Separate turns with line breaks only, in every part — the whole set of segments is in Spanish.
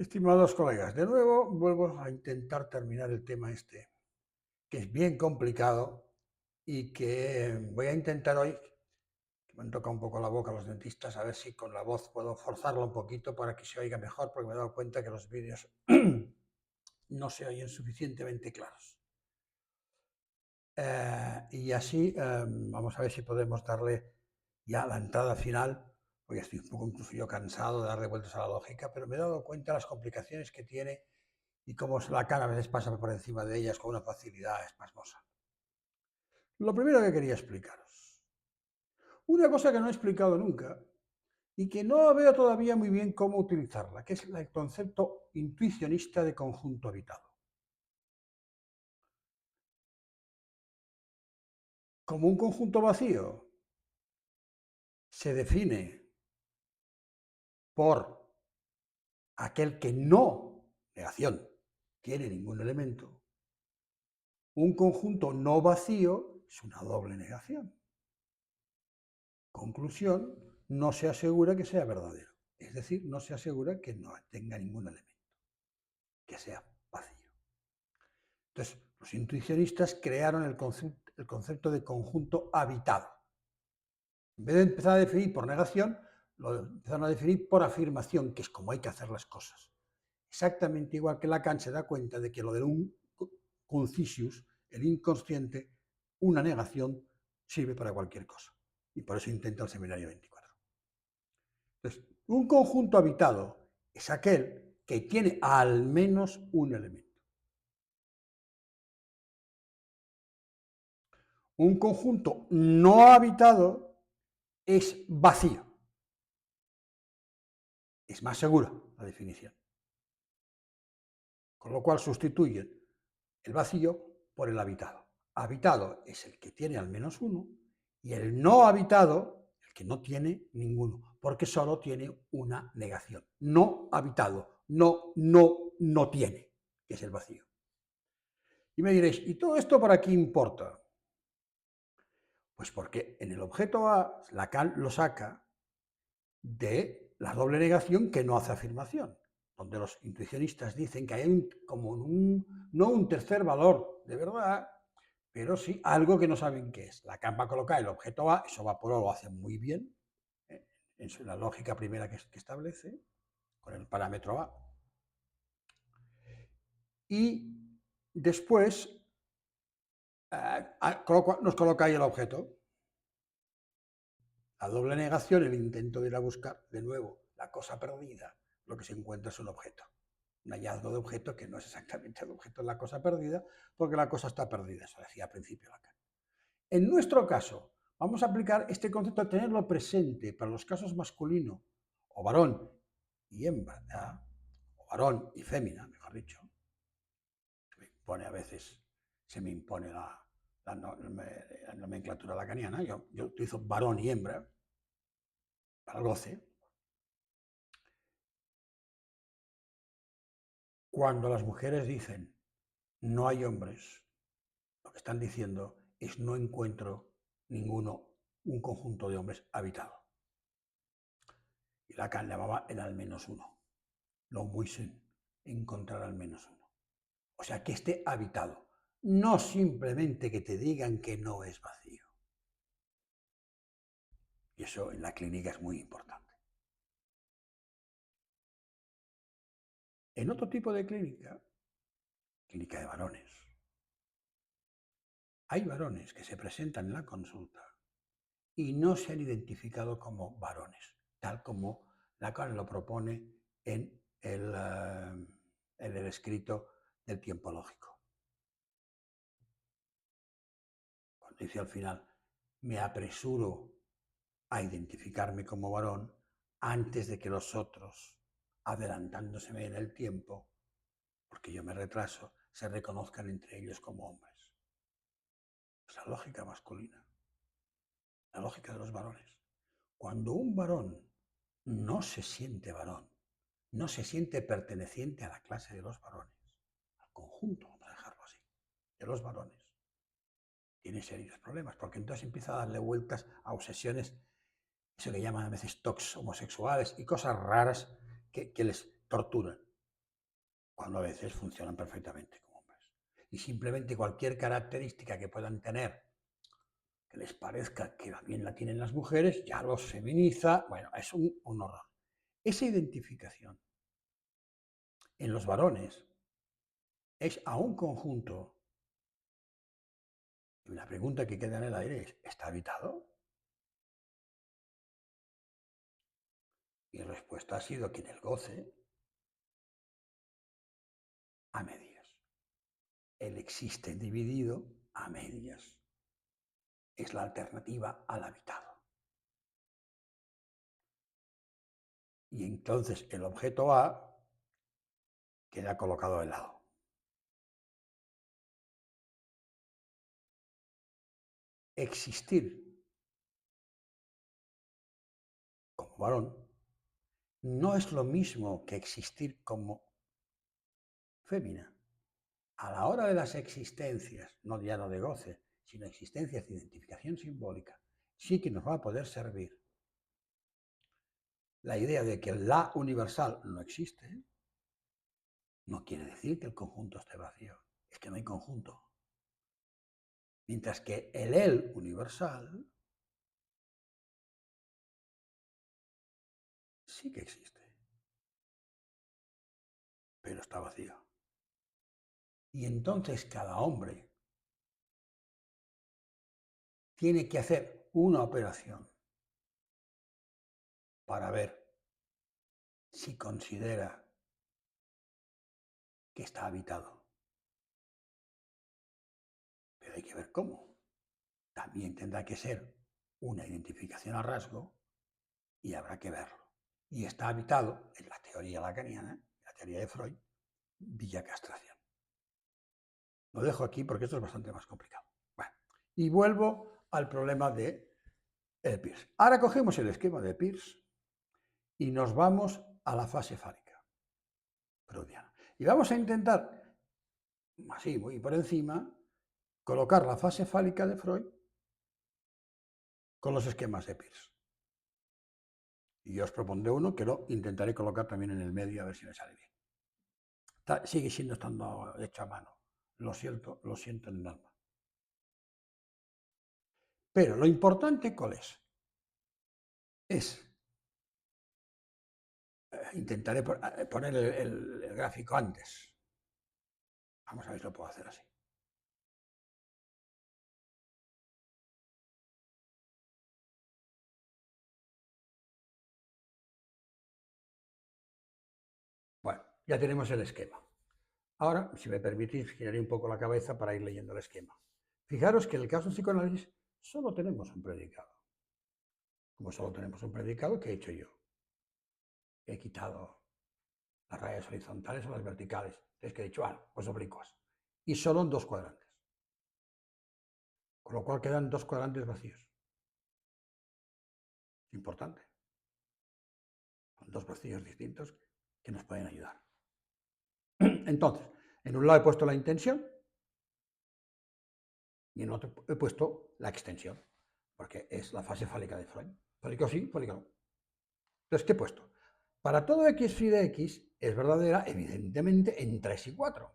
Estimados colegas, de nuevo vuelvo a intentar terminar el tema este, que es bien complicado y que voy a intentar hoy, que me han tocado un poco la boca los dentistas, a ver si con la voz puedo forzarla un poquito para que se oiga mejor, porque me he dado cuenta que los vídeos no se oyen suficientemente claros. Y así vamos a ver si podemos darle ya la entrada final, porque estoy un poco incluso yo cansado de darle vueltas a la lógica, pero me he dado cuenta de las complicaciones que tiene y cómo la cara a veces pasa por encima de ellas con una facilidad espasmosa. Lo primero que quería explicaros, una cosa que no he explicado nunca y que no veo todavía muy bien cómo utilizarla, que es el concepto intuicionista de conjunto habitado. Como un conjunto vacío se define por aquel que no, negación, tiene ningún elemento, un conjunto no vacío es una doble negación. Conclusión, no se asegura que sea verdadero. Es decir, no se asegura que no tenga ningún elemento, que sea vacío. Entonces, los intuicionistas crearon el concepto de conjunto habitado. En vez de empezar a definir por negación, lo empezaron a definir por afirmación, que es como hay que hacer las cosas. Exactamente igual que Lacan se da cuenta de que lo de un concisius, el inconsciente, una negación, sirve para cualquier cosa. Y por eso intenta el seminario 24. Entonces, un conjunto habitado es aquel que tiene al menos un elemento. Un conjunto no habitado es vacío. Es más segura la definición. Con lo cual sustituyen el vacío por el habitado. Habitado es el que tiene al menos uno y el no habitado, el que no tiene ninguno, porque solo tiene una negación. No habitado, no tiene, que es el vacío. Y me diréis, ¿y todo esto para qué importa? Pues porque en el objeto A, Lacan lo saca de la doble negación que no hace afirmación, donde los intuicionistas dicen que hay no un tercer valor de verdad, pero sí algo que no saben qué es. Lacan va a colocar el objeto A, eso Vaporó lo hace muy bien, en la lógica primera que establece, con el parámetro A, y después nos coloca ahí el objeto. La doble negación, el intento de ir a buscar de nuevo la cosa perdida, lo que se encuentra es un objeto. Un hallazgo de objeto que no es exactamente el objeto de la cosa perdida, porque la cosa está perdida, eso decía al principio Lacan. En nuestro caso, vamos a aplicar este concepto de tenerlo presente para los casos masculino, o varón y hembra, o varón y fémina, mejor dicho. A veces se me impone la nomenclatura lacaniana, yo utilizo varón y hembra para el goce. Cuando las mujeres dicen no hay hombres, lo que están diciendo es no encuentro un conjunto de hombres habitado. Y Lacan llamaba el al menos uno, lo muisen, encontrar al menos uno. O sea, que esté habitado, no simplemente que te digan que no es vacío. Y eso en la clínica es muy importante. En otro tipo de clínica, clínica de varones, hay varones que se presentan en la consulta y no se han identificado como varones, tal como Lacan lo propone en el escrito del tiempo lógico. Cuando dice al final, me apresuro a identificarme como varón antes de que los otros, adelantándoseme en el tiempo, porque yo me retraso, se reconozcan entre ellos como hombres. Es la lógica masculina, la lógica de los varones. Cuando un varón no se siente varón, no se siente perteneciente a la clase de los varones, al conjunto, vamos a dejarlo así, de los varones, tiene serios problemas, porque entonces empieza a darle vueltas a obsesiones, eso que llaman a veces tocs homosexuales y cosas raras que les torturan. cuando a veces funcionan perfectamente como hombres. Y simplemente cualquier característica que puedan tener que les parezca que también la tienen las mujeres, ya los feminiza. Bueno, es un horror. Esa identificación en los varones es a un conjunto. Y la pregunta que queda en el aire es, ¿está habitado? Y la respuesta ha sido que en el goce, a medias. El existe dividido a medias. Es la alternativa al habitado. Y entonces el objeto A queda colocado de lado. Existir como varón no es lo mismo que existir como fémina. A la hora de las existencias, no ya no de goce, sino existencias de identificación simbólica, sí que nos va a poder servir la idea de que la universal no existe. No quiere decir que el conjunto esté vacío, es que no hay conjunto. Mientras que el él universal sí que existe, pero está vacío. Y entonces cada hombre tiene que hacer una operación para ver si considera que está habitado. Pero hay que ver cómo. También tendrá que ser una identificación a rasgo y habrá que verlo. Y está habitado, en la teoría lacaniana, en la teoría de Freud, vía castración. Lo dejo aquí porque esto es bastante más complicado. Bueno, y vuelvo al problema de Peirce. Ahora cogemos el esquema de Peirce y nos vamos a la fase fálica freudiana. Y vamos a intentar, así muy por encima, colocar la fase fálica de Freud con los esquemas de Peirce. Y yo os propondré uno que lo intentaré colocar también en el medio a ver si me sale bien. Sigue siendo estando hecho a mano. Lo siento en el alma. Pero lo importante, ¿cuál es? Intentaré poner el gráfico antes. Vamos a ver si lo puedo hacer así. Bueno, ya tenemos el esquema. Ahora, si me permitís, giraré un poco la cabeza para ir leyendo el esquema. Fijaros que en el caso del psicoanálisis solo tenemos un predicado. Como solo tenemos un predicado, ¿qué he hecho yo? He quitado las rayas horizontales o las verticales. Entonces, ¿qué he dicho? Pues oblicuas. Y solo en dos cuadrantes. Con lo cual quedan dos cuadrantes vacíos. Importante. Son dos vacíos distintos que nos pueden ayudar. Entonces, en un lado he puesto la intención y en otro he puesto la extensión, porque es la fase fálica de Freud. Fálico sí, fálico no. Entonces, ¿qué he puesto? Para todo x phi de x es verdadera, evidentemente, en 3 y 4,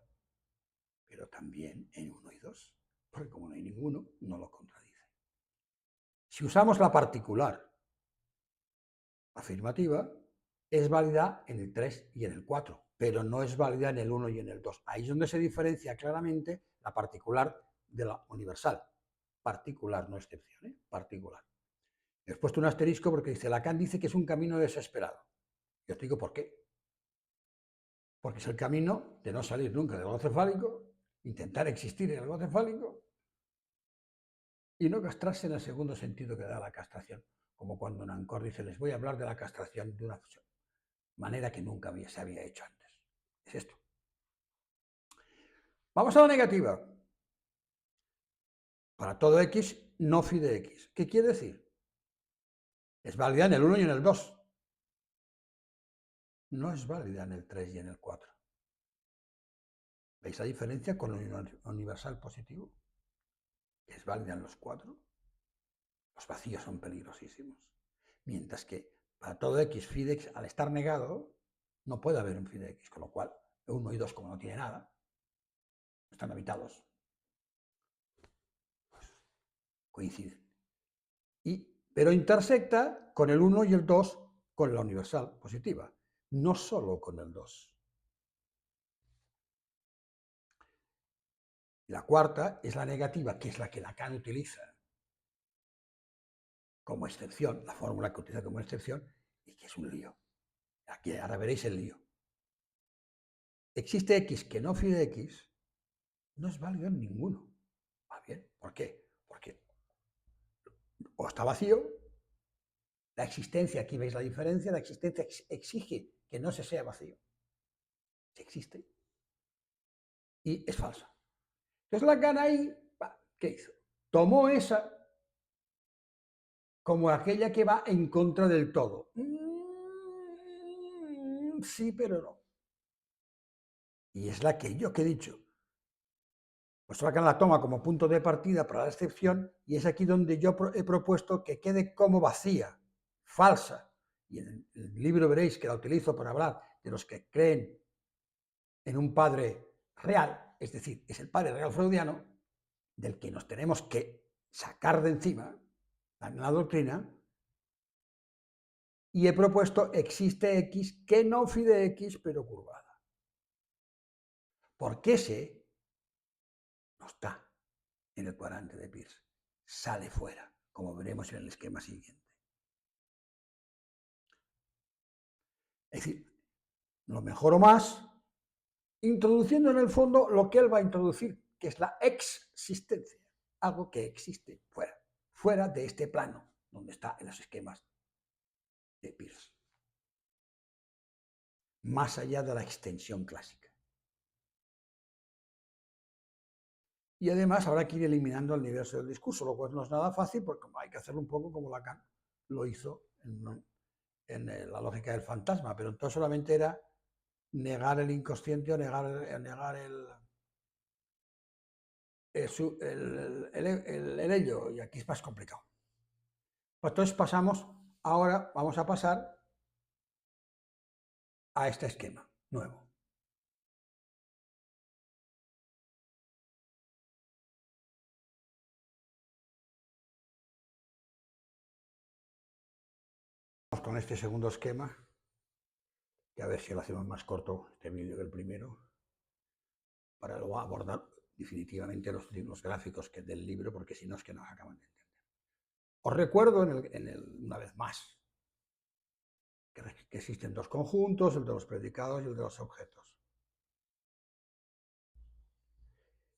pero también en 1 y 2, porque como no hay ninguno, no lo contradice. Si usamos la particular afirmativa, es válida en el 3 y en el 4, pero no es válida en el 1 y en el 2. Ahí es donde se diferencia claramente la particular de la universal. Particular, no excepción, ¿eh? Particular. He puesto un asterisco porque dice, Lacan dice que es un camino desesperado. Yo os digo por qué. Porque es el camino de no salir nunca del goce fálico, intentar existir en el goce fálico y no castrarse en el segundo sentido que da la castración. Como cuando Nancor dice, les voy a hablar de la castración de una manera que nunca se había hecho antes. Es esto. Vamos a la negativa. Para todo x, no phi de x. ¿Qué quiere decir? Es válida en el 1 y en el 2. No es válida en el 3 y en el 4. ¿Veis la diferencia con el universal positivo? Que es válida en los 4. Los vacíos son peligrosísimos. Mientras que para todo x, phi de x, al estar negado, no puede haber un phi de x, con lo cual 1 y 2, como no tiene nada, están habitados, pues coinciden. Pero intersecta con el 1 y el 2 con la universal positiva, no solo con el 2. La cuarta es la negativa, que es la que Lacan utiliza como excepción, la fórmula que utiliza como excepción, y que es un lío. Aquí ahora veréis el lío. Existe X que no phi de X, no es válido en ninguno. ¿Va bien? ¿Por qué? Porque o está vacío, la existencia, aquí veis la diferencia, la existencia exige que no se sea vacío. Si existe. Y es falsa. Entonces Lacan ahí, ¿qué hizo? Tomó esa como aquella que va en contra del todo. Sí, pero no. Y es la que yo que he dicho. Pues Lacan la toma como punto de partida para la excepción y es aquí donde yo he propuesto que quede como vacía, falsa. Y en el libro veréis que la utilizo para hablar de los que creen en un padre real, es decir, es el padre real freudiano, del que nos tenemos que sacar de encima en la doctrina, y he propuesto existe X que no phi de X, pero curvada. Porque ese no está en el cuadrante de Peirce, sale fuera, como veremos en el esquema siguiente. Es decir, lo mejoro más, introduciendo en el fondo lo que él va a introducir, que es la existencia, algo que existe fuera de este plano, donde está en los esquemas de Peirce, más allá de la extensión clásica. Y además habrá que ir eliminando el universo del discurso, lo cual no es nada fácil porque hay que hacerlo un poco como Lacan lo hizo en la lógica del fantasma, pero entonces solamente era negar el inconsciente o negar el ello, y aquí es más complicado. Pues entonces vamos a pasar a este esquema nuevo. Vamos con este segundo esquema, que a ver si lo hacemos más corto este vídeo que el primero, para luego abordar definitivamente los gráficos del libro, porque si no es que no acaban de entender. Os recuerdo una vez más que existen dos conjuntos, el de los predicados y el de los objetos.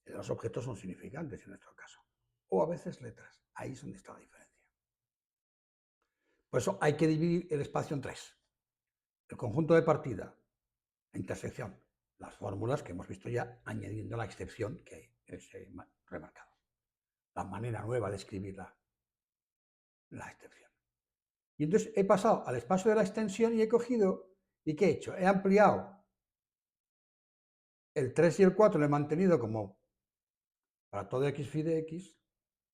Los objetos son significantes en nuestro caso, o a veces letras. Ahí es donde está la diferencia. Por eso hay que dividir el espacio en tres. El conjunto de partida, la intersección, las fórmulas que hemos visto ya, añadiendo la excepción que es remarcado. La manera nueva de escribir la excepción. Y entonces he pasado al espacio de la extensión y he cogido, ¿y qué he hecho? He ampliado el 3 y el 4, lo he mantenido como para todo x phi de x,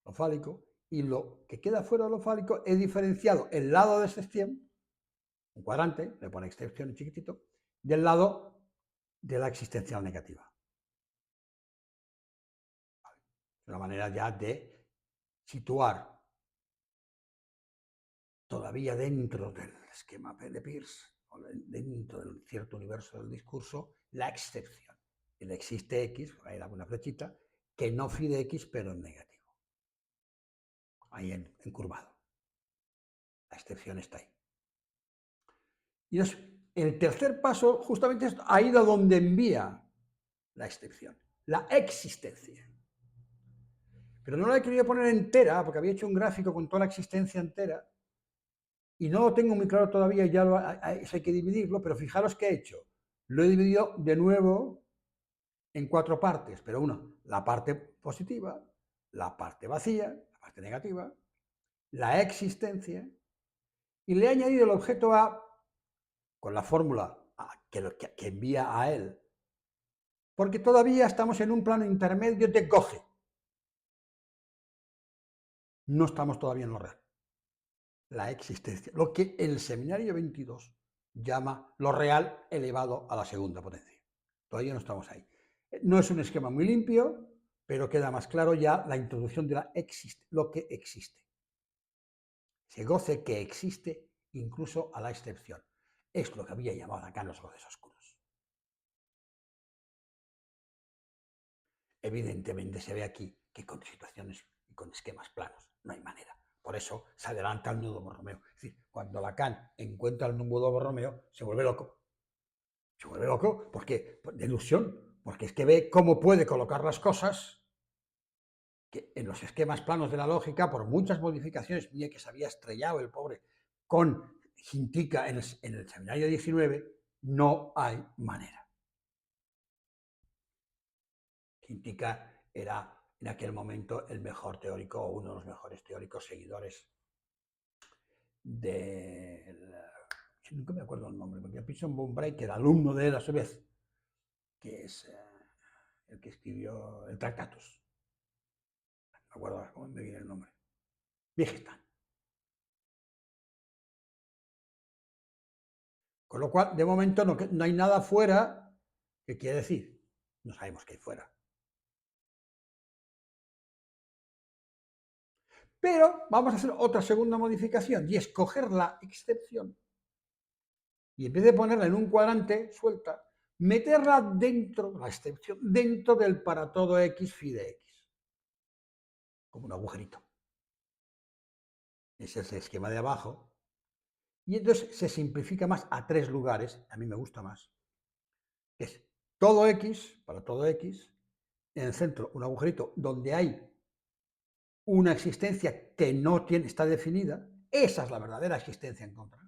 lo fálico, y lo que queda fuera de lo fálico he diferenciado el lado de excepción, un cuadrante, le pone excepción en chiquitito, del lado de la existencial negativa. Una manera ya de situar todavía dentro del esquema de Peirce, o dentro del cierto universo del discurso, la excepción. El existe X, ahí da una flechita, que no phi de X, pero en negativo. Ahí encurvado. La excepción está ahí. Y el tercer paso, justamente, ha ido a donde envía la excepción, la existencia. Pero no la he querido poner entera, porque había hecho un gráfico con toda la existencia entera, y no lo tengo muy claro todavía, hay que dividirlo, pero fijaros qué he hecho. Lo he dividido de nuevo en 4 partes, pero la parte positiva, la parte vacía, la parte negativa, la existencia, y le he añadido el objeto A con la fórmula que envía a él, porque todavía estamos en un plano intermedio de Goce. No estamos todavía en lo real. La existencia, lo que el seminario 22 llama lo real elevado a la segunda potencia. todavía no estamos ahí. No es un esquema muy limpio, pero queda más claro ya la introducción de lo que existe. Se goce que existe incluso a la excepción. Es lo que había llamado acá los goces oscuros. Evidentemente se ve aquí que con situaciones y con esquemas planos no hay manera. Por eso se adelanta el nudo Borromeo. Es decir, cuando Lacan encuentra el nudo Borromeo, se vuelve loco. Se vuelve loco porque de ilusión, porque es que ve cómo puede colocar las cosas que en los esquemas planos de la lógica, por muchas modificaciones, mira que se había estrellado el pobre con Hintika en el seminario 19, no hay manera. Hintika era en aquel momento el mejor teórico o uno de los mejores teóricos seguidores del... Nunca me acuerdo el nombre, porque Pearson von Break, que era alumno de él a su vez, que es el que escribió el Tractatus. No me acuerdo ahora cómo me viene el nombre. Wittgenstein. Con lo cual, de momento no hay nada fuera. ¿Qué quiere decir? No sabemos qué hay fuera. Pero vamos a hacer otra segunda modificación y es coger la excepción y en vez de ponerla en un cuadrante suelta, meterla dentro, la excepción, dentro del para todo x phi de x, como un agujerito. Ese es el esquema de abajo. Y entonces se simplifica más a tres lugares, a mí me gusta más, que es todo x, para todo x, en el centro un agujerito donde hay una existencia que no tiene, está definida, esa es la verdadera existencia en contra.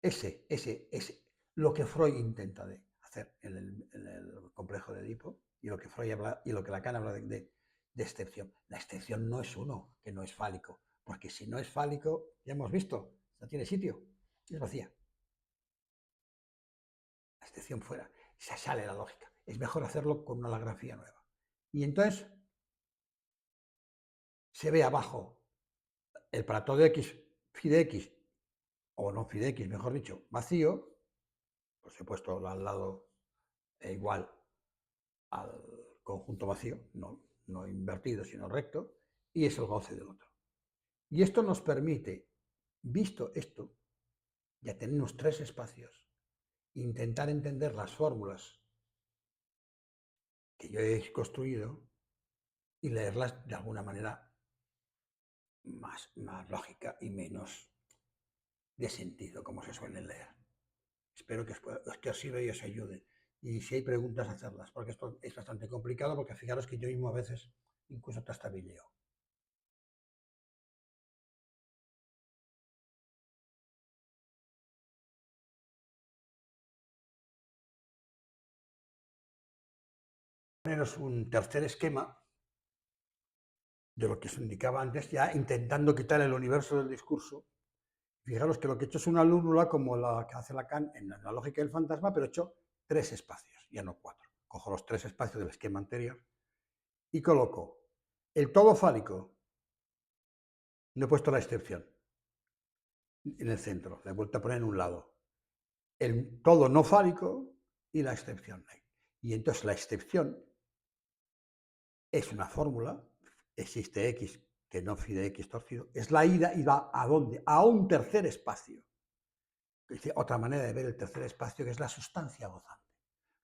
Ese, lo que Freud intenta de hacer en el complejo de Edipo y lo que Freud habla, y lo que Lacan habla de excepción. La excepción no es uno, que no es fálico, porque si no es fálico, ya hemos visto, no tiene sitio, es vacía. La excepción fuera, se sale la lógica. Es mejor hacerlo con una holografía nueva. Y entonces se ve abajo el para todo x, phi de x, o no phi de x, mejor dicho, vacío, por supuesto al lado igual al conjunto vacío, no invertido, sino recto, y es el goce del otro. Y esto nos permite, visto esto, ya tenemos tres espacios, intentar entender las fórmulas que yo he construido y leerlas de alguna manera más lógica y menos de sentido, como se suelen leer. Espero que os sirva y os ayude. Y si hay preguntas, hacerlas, porque esto es bastante complicado, porque fijaros que yo mismo a veces incluso trastabileo. Poneros un tercer esquema de lo que os indicaba antes, ya intentando quitar el universo del discurso. Fijaros que lo que he hecho es una lúnula como la que hace Lacan en la lógica del fantasma, pero he hecho tres espacios, ya no cuatro. Cojo los tres espacios del esquema anterior y coloco el todo fálico, no he puesto la excepción en el centro, la he vuelto a poner en un lado. El todo no fálico y la excepción. Y entonces la excepción es una fórmula, existe x que no phi de x torcido, es la ida y va ¿a dónde? A un tercer espacio. Otra manera de ver el tercer espacio que es la sustancia gozante,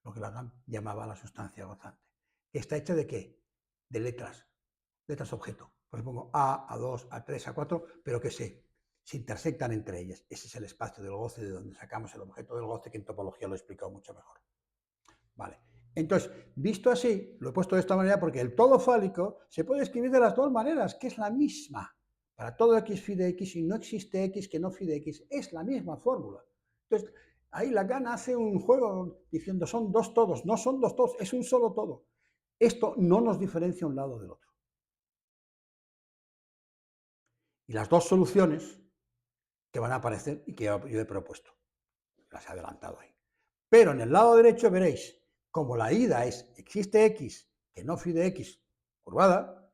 lo que Lacan llamaba la sustancia gozante. ¿Está hecha de qué? De letras objeto. Pues pongo A, A2, A3, A4, pero que se intersectan entre ellas. Ese es el espacio del goce de donde sacamos el objeto del goce, que en topología lo he explicado mucho mejor. Vale. Entonces, visto así, lo he puesto de esta manera porque el todo fálico se puede escribir de las dos maneras, que es la misma. Para todo x phi de x y no existe x que no phi de x, es la misma fórmula. Entonces, ahí Lacan hace un juego diciendo son dos todos, no son dos todos, es un solo todo. Esto no nos diferencia un lado del otro. Y las dos soluciones que van a aparecer y que yo he propuesto, las he adelantado ahí. Pero en el lado derecho veréis, como la ida es existe x que no phi de x curvada,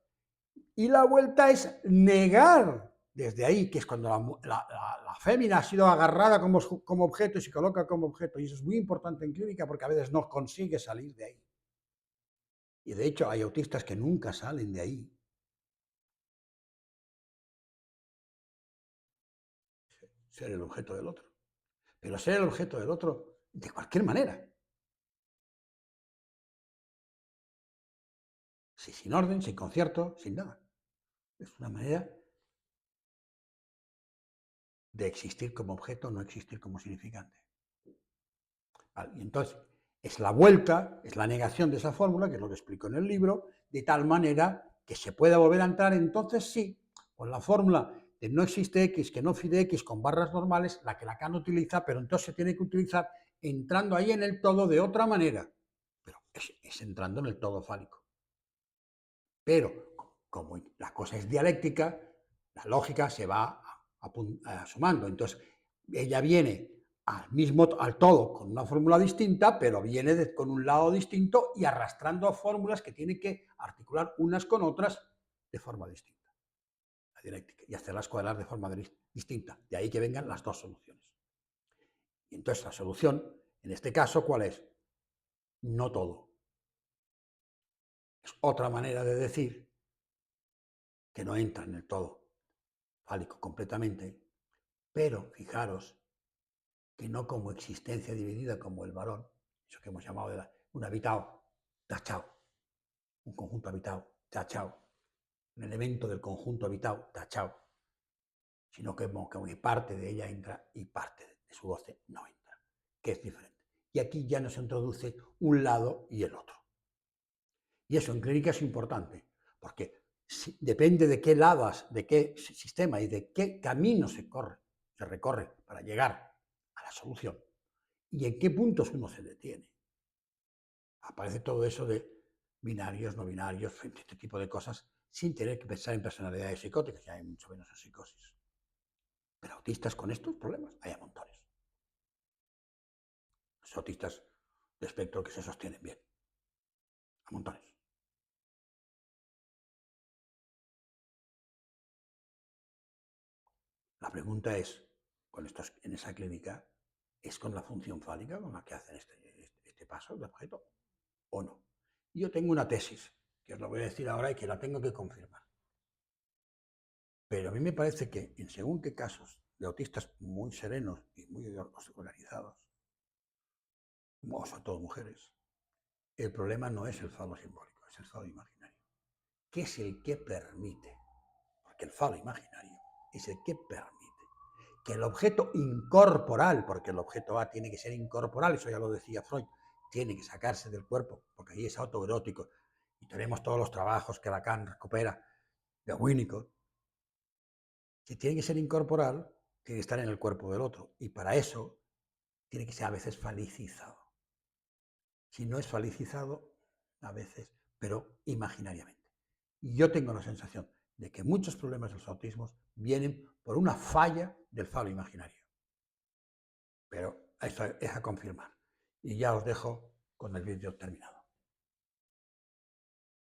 y la vuelta es negar desde ahí, que es cuando la fémina ha sido agarrada como objeto y se coloca como objeto, y eso es muy importante en clínica porque a veces no consigue salir de ahí. Y de hecho hay autistas que nunca salen de ahí. Ser el objeto del otro. Pero ser el objeto del otro de cualquier manera. Sin orden, sin concierto, sin nada. Es una manera de existir como objeto, no existir como significante. ¿Vale? Y entonces, es la vuelta, es la negación de esa fórmula, que es lo que explico en el libro, de tal manera que se pueda volver a entrar, entonces sí, con la fórmula de no existe X, que no phi X con barras normales, la que Lacan utiliza, pero entonces se tiene que utilizar entrando ahí en el todo de otra manera, pero es entrando en el todo fálico. Pero como la cosa es dialéctica, la lógica se va sumando. Entonces, ella viene al todo con una fórmula distinta, pero viene con un lado distinto y arrastrando a fórmulas que tiene que articular unas con otras de forma distinta, la dialéctica, y hacerlas cuadrar de forma distinta. De ahí que vengan las dos soluciones. Y entonces la solución, en este caso, ¿cuál es? No todo. Es otra manera de decir que no entra en el todo fálico completamente, pero fijaros que no como existencia dividida como el varón, eso que hemos llamado un habitado, tachado, un conjunto habitado, tachado, un elemento del conjunto habitado, tachado, sino que parte de ella entra y parte de su goce no entra, que es diferente. Y aquí ya nos introduce un lado y el otro. Y eso en clínica es importante, porque depende de qué lados, de qué sistema y de qué camino se recorre para llegar a la solución y en qué puntos uno se detiene. Aparece todo eso de binarios, no binarios, este tipo de cosas, sin tener que pensar en personalidades psicóticas, ya hay mucho menos en psicosis. Pero autistas con estos problemas hay a montones. Los autistas de espectro que se sostienen bien, a montones. La pregunta es, con estos, en esa clínica, ¿es con la función fálica con la que hacen este paso de objeto o no? Y yo tengo una tesis, que os lo voy a decir ahora y que la tengo que confirmar. Pero a mí me parece que en según qué casos de autistas muy serenos y muy organizados, o sobre todo mujeres, el problema no es el falo simbólico, es el falo imaginario, que es el que permite, porque el falo imaginario es el que permite que el objeto incorporal, porque el objeto A tiene que ser incorporal, eso ya lo decía Freud, tiene que sacarse del cuerpo, porque ahí es autoerótico, y tenemos todos los trabajos que Lacan recupera de Winnicott, si tiene que ser incorporal, tiene que estar en el cuerpo del otro, y para eso tiene que ser a veces falicizado. Si no es falicizado, a veces, pero imaginariamente. Y yo tengo la sensación de que muchos problemas de los autismos vienen por una falla del falo imaginario. Pero esto es a confirmar. Y ya os dejo con el vídeo terminado.